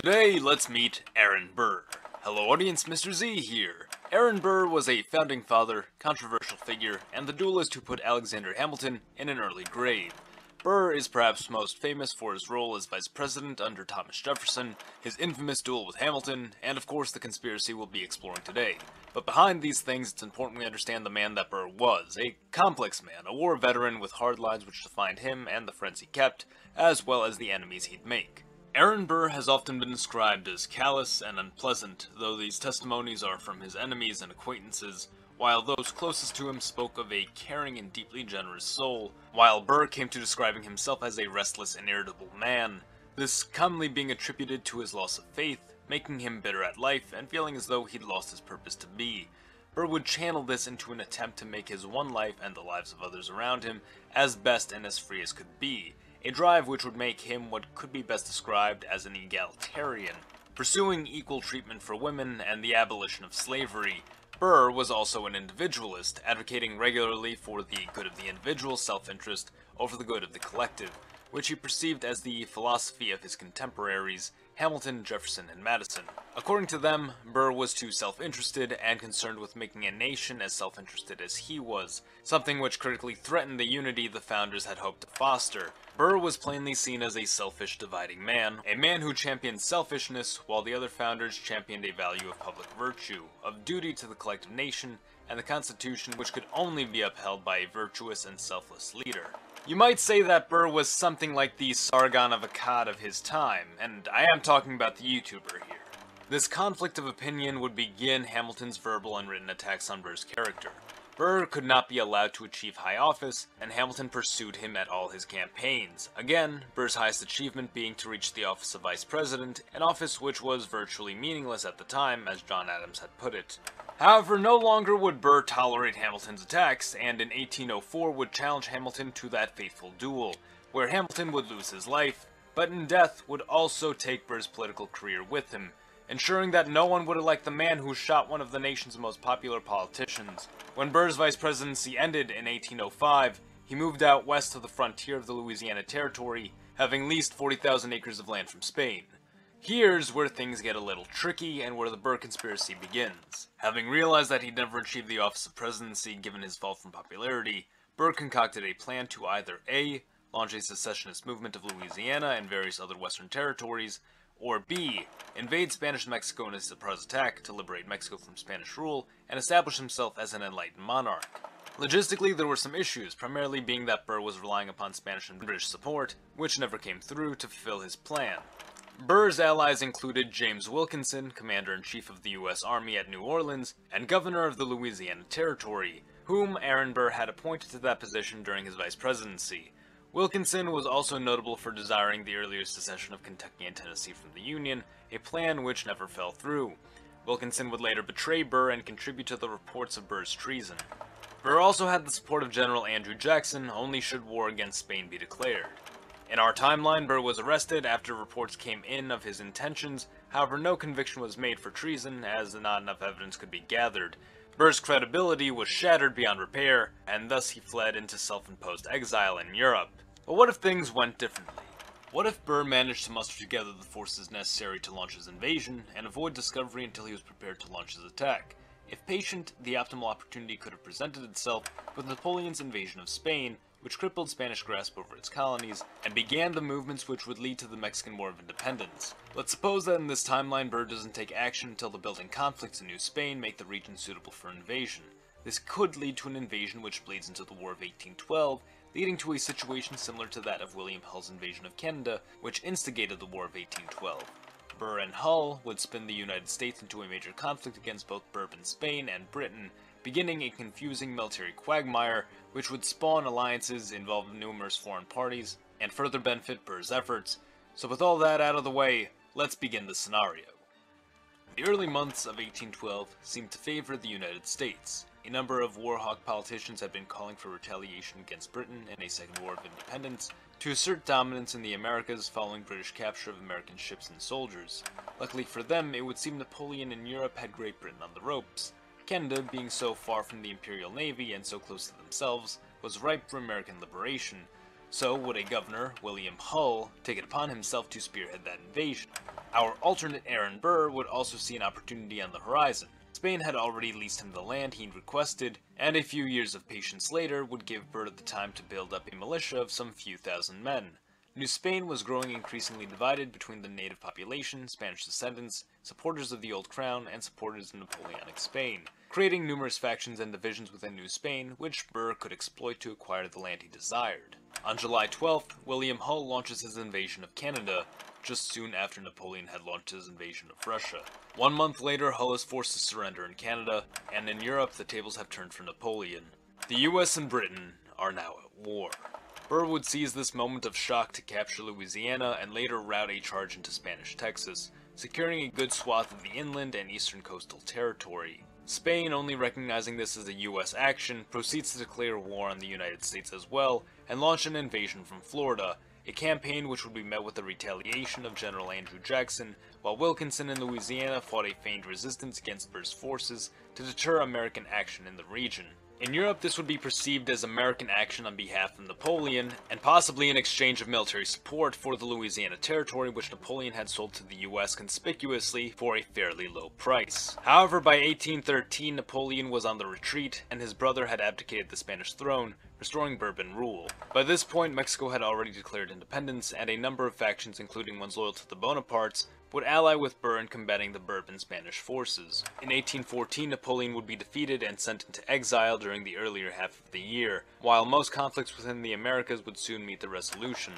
Today, let's meet Aaron Burr. Hello audience, Mr. Z here. Aaron Burr was a founding father, controversial figure, and the duelist who put Alexander Hamilton in an early grave. Burr is perhaps most famous for his role as vice president under Thomas Jefferson, his infamous duel with Hamilton, and of course the conspiracy we'll be exploring today. But behind these things, it's important we understand the man that Burr was, a complex man, a war veteran with hard lines which defined him and the friends he kept, as well as the enemies he'd make. Aaron Burr has often been described as callous and unpleasant, though these testimonies are from his enemies and acquaintances, while those closest to him spoke of a caring and deeply generous soul, while Burr came to describing himself as a restless and irritable man, this commonly being attributed to his loss of faith, making him bitter at life and feeling as though he'd lost his purpose to be. Burr would channel this into an attempt to make his one life and the lives of others around him as best and as free as could be, a drive which would make him what could be best described as an egalitarian. Pursuing equal treatment for women and the abolition of slavery, Burr was also an individualist, advocating regularly for the good of the individual's self-interest over the good of the collective, which he perceived as the philosophy of his contemporaries, Hamilton, Jefferson, and Madison. According to them, Burr was too self-interested and concerned with making a nation as self-interested as he was, something which critically threatened the unity the founders had hoped to foster. Burr was plainly seen as a selfish, dividing man, a man who championed selfishness, while the other founders championed a value of public virtue, of duty to the collective nation, and the Constitution which could only be upheld by a virtuous and selfless leader. You might say that Burr was something like the Sargon of Akkad of his time, and I am talking about the YouTuber here. This conflict of opinion would begin Hamilton's verbal and written attacks on Burr's character. Burr could not be allowed to achieve high office, and Hamilton pursued him at all his campaigns. Again, Burr's highest achievement being to reach the office of vice president, an office which was virtually meaningless at the time, as John Adams had put it. However, no longer would Burr tolerate Hamilton's attacks, and in 1804 would challenge Hamilton to that fateful duel, where Hamilton would lose his life, but in death would also take Burr's political career with him, ensuring that no one would elect the man who shot one of the nation's most popular politicians. When Burr's vice presidency ended in 1805, he moved out west to the frontier of the Louisiana Territory, having leased 40,000 acres of land from Spain. Here's where things get a little tricky and where the Burr Conspiracy begins. Having realized that he'd never achieved the office of presidency given his fall from popularity, Burr concocted a plan to either A. launch a secessionist movement of Louisiana and various other western territories, or B. invade Spanish Mexico in a surprise attack to liberate Mexico from Spanish rule and establish himself as an enlightened monarch. Logistically, there were some issues, primarily being that Burr was relying upon Spanish and British support, which never came through to fulfill his plan. Burr's allies included James Wilkinson, Commander-in-Chief of the U.S. Army at New Orleans, and Governor of the Louisiana Territory, whom Aaron Burr had appointed to that position during his vice presidency. Wilkinson was also notable for desiring the earlier secession of Kentucky and Tennessee from the Union, a plan which never fell through. Wilkinson would later betray Burr and contribute to the reports of Burr's treason. Burr also had the support of General Andrew Jackson, only should war against Spain be declared. In our timeline, Burr was arrested after reports came in of his intentions, however no conviction was made for treason as not enough evidence could be gathered. Burr's credibility was shattered beyond repair, and thus he fled into self-imposed exile in Europe. But what if things went differently? What if Burr managed to muster together the forces necessary to launch his invasion, and avoid discovery until he was prepared to launch his attack? If patient, the optimal opportunity could have presented itself with Napoleon's invasion of Spain, which crippled Spanish grasp over its colonies, and began the movements which would lead to the Mexican War of Independence. Let's suppose that in this timeline Burr doesn't take action until the building conflicts in New Spain make the region suitable for invasion. This could lead to an invasion which bleeds into the War of 1812, leading to a situation similar to that of William Hull's invasion of Canada, which instigated the War of 1812. Burr and Hull would spin the United States into a major conflict against both Bourbon Spain and Britain, beginning a confusing military quagmire which would spawn alliances involving numerous foreign parties and further benefit Burr's efforts. So with all that out of the way, let's begin the scenario. The early months of 1812 seemed to favor the United States. A number of war-hawk politicians had been calling for retaliation against Britain in a second war of independence to assert dominance in the Americas following British capture of American ships and soldiers. Luckily for them, it would seem Napoleon in Europe had Great Britain on the ropes. Canada, being so far from the Imperial Navy and so close to themselves, was ripe for American liberation. So would a governor, William Hull, take it upon himself to spearhead that invasion. Our alternate Aaron Burr would also see an opportunity on the horizon. Spain had already leased him the land he'd requested, and a few years of patience later would give Burr the time to build up a militia of some few thousand men. New Spain was growing increasingly divided between the native population, Spanish descendants, supporters of the old crown, and supporters of Napoleonic Spain, creating numerous factions and divisions within New Spain, which Burr could exploit to acquire the land he desired. On July 12th, William Hull launches his invasion of Canada, just soon after Napoleon had launched his invasion of Russia. 1 month later, Hull is forced to surrender in Canada, and in Europe, the tables have turned for Napoleon. The US and Britain are now at war. Burr would seize this moment of shock to capture Louisiana and later route a charge into Spanish Texas, securing a good swath of the inland and eastern coastal territory. Spain, only recognizing this as a US action, proceeds to declare war on the United States as well, and launch an invasion from Florida, a campaign which would be met with the retaliation of General Andrew Jackson, while Wilkinson in Louisiana fought a feigned resistance against Burr's forces to deter American action in the region. In Europe, this would be perceived as American action on behalf of Napoleon, and possibly an exchange of military support for the Louisiana territory which Napoleon had sold to the US conspicuously for a fairly low price. However, by 1813, Napoleon was on the retreat, and his brother had abdicated the Spanish throne, restoring Bourbon rule. By this point, Mexico had already declared independence, and a number of factions, including ones loyal to the Bonapartes, would ally with Burr in combating the Bourbon Spanish forces. In 1814, Napoleon would be defeated and sent into exile during the earlier half of the year, while most conflicts within the Americas would soon meet the resolution.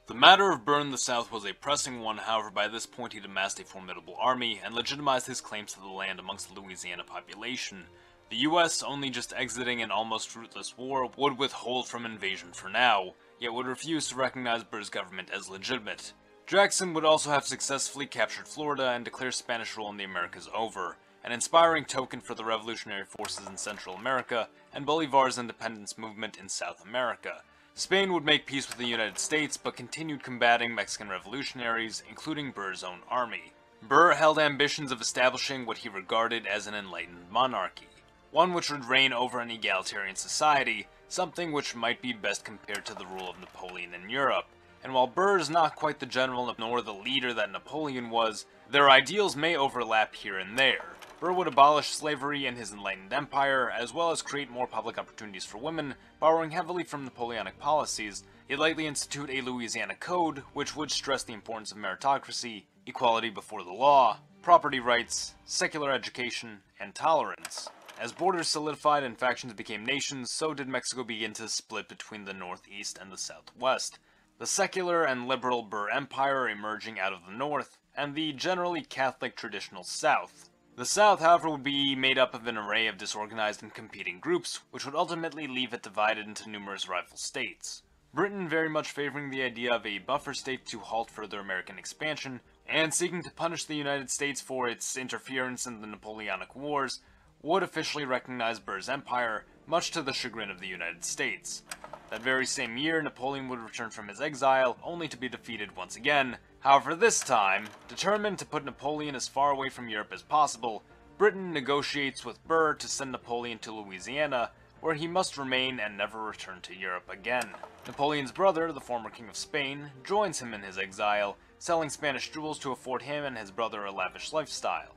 The matter of Burr in the South was a pressing one, however by this point he'd amassed a formidable army and legitimized his claims to the land amongst the Louisiana population. The US, only just exiting an almost fruitless war, would withhold from invasion for now, yet would refuse to recognize Burr's government as legitimate. Jackson would also have successfully captured Florida and declare Spanish rule in the Americas over, an inspiring token for the revolutionary forces in Central America and Bolivar's independence movement in South America. Spain would make peace with the United States, but continued combating Mexican revolutionaries, including Burr's own army. Burr held ambitions of establishing what he regarded as an enlightened monarchy, one which would reign over an egalitarian society, something which might be best compared to the rule of Napoleon in Europe. And while Burr is not quite the general nor the leader that Napoleon was, their ideals may overlap here and there. Burr would abolish slavery in his enlightened empire, as well as create more public opportunities for women, borrowing heavily from Napoleonic policies, yet lightly institute a Louisiana code, which would stress the importance of meritocracy, equality before the law, property rights, secular education, and tolerance. As borders solidified and factions became nations, so did Mexico begin to split between the northeast and the southwest. The secular and liberal Burr Empire emerging out of the north, and the generally Catholic traditional south. The south, however, would be made up of an array of disorganized and competing groups, which would ultimately leave it divided into numerous rival states. Britain very much favoring the idea of a buffer state to halt further American expansion, and seeking to punish the United States for its interference in the Napoleonic Wars, would officially recognize Burr's empire, much to the chagrin of the United States. That very same year, Napoleon would return from his exile, only to be defeated once again. However, this time, determined to put Napoleon as far away from Europe as possible, Britain negotiates with Burr to send Napoleon to Louisiana, where he must remain and never return to Europe again. Napoleon's brother, the former King of Spain, joins him in his exile, selling Spanish jewels to afford him and his brother a lavish lifestyle.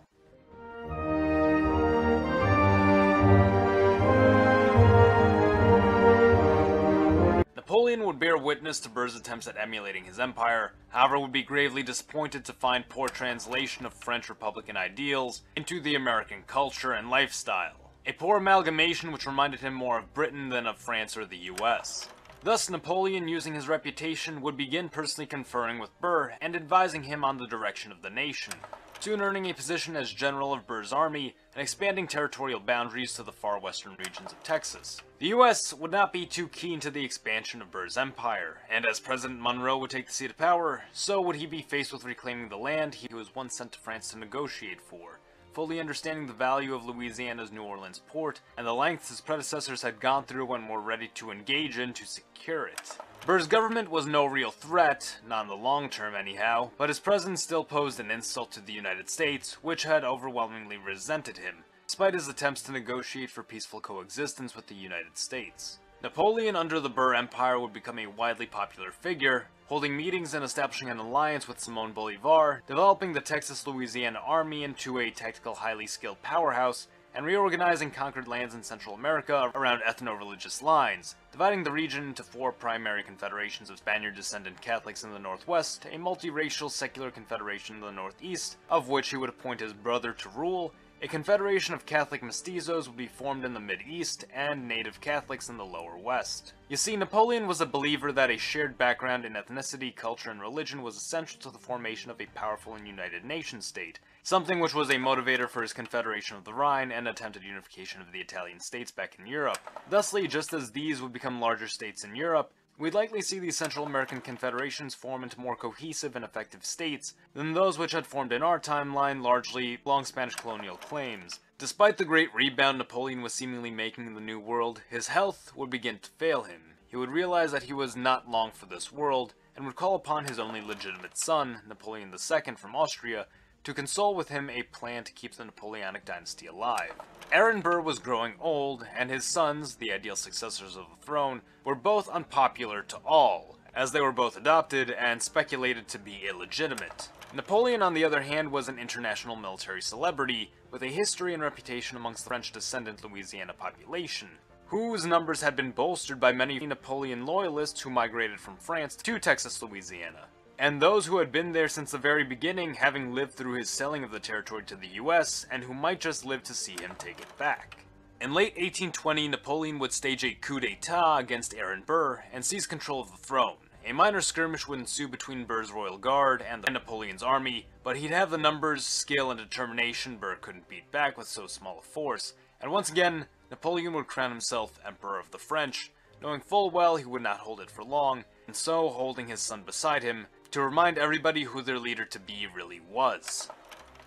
Napoleon would bear witness to Burr's attempts at emulating his empire, however would be gravely disappointed to find poor translation of French Republican ideals into the American culture and lifestyle. A poor amalgamation which reminded him more of Britain than of France or the US. Thus, Napoleon, using his reputation, would begin personally conferring with Burr and advising him on the direction of the nation, soon earning a position as general of Burr's army and expanding territorial boundaries to the far western regions of Texas. The US would not be too keen to the expansion of Burr's empire, and as President Monroe would take the seat of power, so would he be faced with reclaiming the land he was once sent to France to negotiate for, fully understanding the value of Louisiana's New Orleans port and the lengths his predecessors had gone through and were ready to engage in to secure it. Burr's government was no real threat, not in the long term anyhow, but his presence still posed an insult to the United States, which had overwhelmingly resented him, despite his attempts to negotiate for peaceful coexistence with the United States. Napoleon under the Burr Empire would become a widely popular figure, holding meetings and establishing an alliance with Simón Bolívar, developing the Texas-Louisiana Army into a tactical highly skilled powerhouse, and reorganizing conquered lands in Central America around ethno-religious lines, dividing the region into 4 primary confederations of Spaniard-descendant Catholics in the northwest, a multiracial secular confederation in the northeast, of which he would appoint his brother to rule, a confederation of Catholic mestizos would be formed in the mid-east, and native Catholics in the lower west. You see, Napoleon was a believer that a shared background in ethnicity, culture, and religion was essential to the formation of a powerful and united nation-state, something which was a motivator for his Confederation of the Rhine and attempted unification of the Italian states back in Europe. Thusly, just as these would become larger states in Europe, we'd likely see these Central American confederations form into more cohesive and effective states than those which had formed in our timeline, largely along Spanish colonial claims. Despite the great rebound Napoleon was seemingly making in the New World, his health would begin to fail him. He would realize that he was not long for this world, and would call upon his only legitimate son, Napoleon II from Austria, to console with him a plan to keep the Napoleonic dynasty alive. Aaron Burr was growing old, and his sons, the ideal successors of the throne, were both unpopular to all, as they were both adopted and speculated to be illegitimate. Napoleon, on the other hand, was an international military celebrity, with a history and reputation amongst the French-descendant Louisiana population, whose numbers had been bolstered by many Napoleon loyalists who migrated from France to Texas, Louisiana, and those who had been there since the very beginning, having lived through his selling of the territory to the US, and who might just live to see him take it back. In late 1820, Napoleon would stage a coup d'etat against Aaron Burr and seize control of the throne. A minor skirmish would ensue between Burr's royal guard and Napoleon's army, but he'd have the numbers, skill, and determination Burr couldn't beat back with so small a force, and once again, Napoleon would crown himself Emperor of the French, knowing full well he would not hold it for long, and so holding his son beside him, to remind everybody who their leader-to-be really was.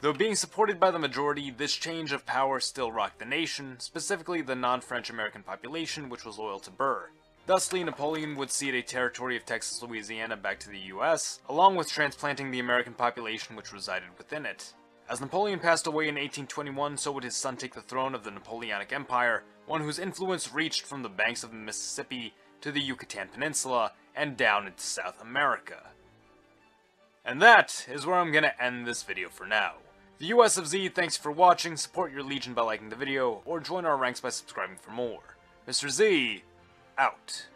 Though being supported by the majority, this change of power still rocked the nation, specifically the non-French American population which was loyal to Burr. Thusly, Napoleon would cede a territory of Texas, Louisiana back to the US, along with transplanting the American population which resided within it. As Napoleon passed away in 1821, so would his son take the throne of the Napoleonic Empire, one whose influence reached from the banks of the Mississippi to the Yucatan Peninsula and down into South America. And that is where I'm gonna end this video for now. The US of Z, thanks for watching, support your legion by liking the video, or join our ranks by subscribing for more. Mr. Z, out.